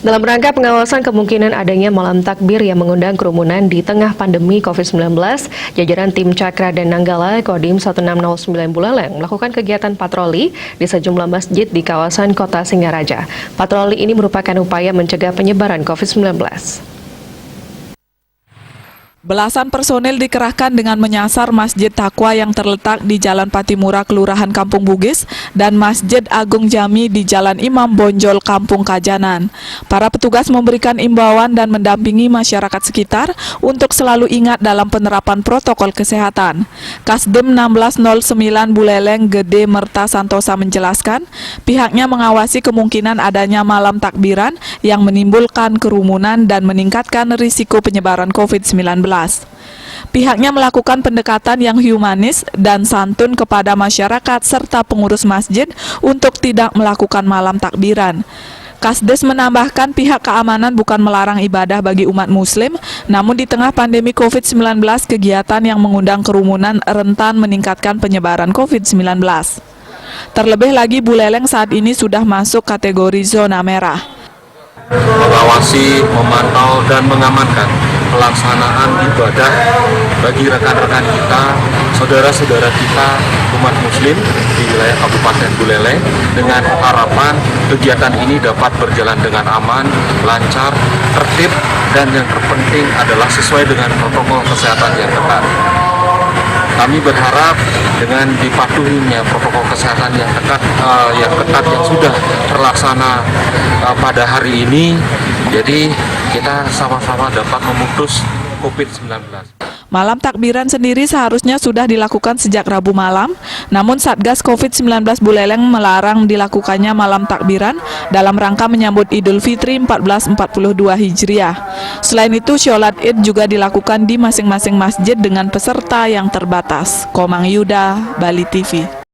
Dalam rangka pengawasan kemungkinan adanya malam takbir yang mengundang kerumunan di tengah pandemi COVID-19, jajaran tim Cakra dan Nanggala Kodim 1609 Buleleng melakukan kegiatan patroli di sejumlah masjid di kawasan Kota Singaraja. Patroli ini merupakan upaya mencegah penyebaran COVID-19. Belasan personel dikerahkan dengan menyasar Masjid Taqwa yang terletak di Jalan Patimura, Kelurahan Kampung Bugis, dan Masjid Agung Jami di Jalan Imam Bonjol, Kampung Kajanan. Para petugas memberikan imbauan dan mendampingi masyarakat sekitar untuk selalu ingat dalam penerapan protokol kesehatan. Kasdim 1609 Buleleng Gede Merta Santosa menjelaskan, pihaknya mengawasi kemungkinan adanya malam takbiran yang menimbulkan kerumunan dan meningkatkan risiko penyebaran COVID-19. Pihaknya melakukan pendekatan yang humanis dan santun kepada masyarakat serta pengurus masjid untuk tidak melakukan malam takbiran. Kasdes menambahkan pihak keamanan bukan melarang ibadah bagi umat muslim, namun di tengah pandemi COVID-19 kegiatan yang mengundang kerumunan rentan meningkatkan penyebaran COVID-19. Terlebih lagi Buleleng saat ini sudah masuk kategori zona merah. Mengawasi, memantau, dan mengamankan pelaksanaan ibadah bagi rekan-rekan kita, saudara-saudara kita, umat muslim di wilayah Kabupaten Buleleng, dengan harapan kegiatan ini dapat berjalan dengan aman, lancar, tertib, dan yang terpenting adalah sesuai dengan protokol kesehatan yang ketat. Kami berharap dengan dipatuhinya protokol kesehatan yang ketat yang sudah terlaksana pada hari ini, jadi kita sama-sama dapat memutus COVID-19. Malam takbiran sendiri seharusnya sudah dilakukan sejak Rabu malam, namun Satgas COVID-19 Buleleng melarang dilakukannya malam takbiran dalam rangka menyambut Idul Fitri 1442 Hijriah. Selain itu, sholat Id juga dilakukan di masing-masing masjid dengan peserta yang terbatas. Komang Yuda, Bali TV.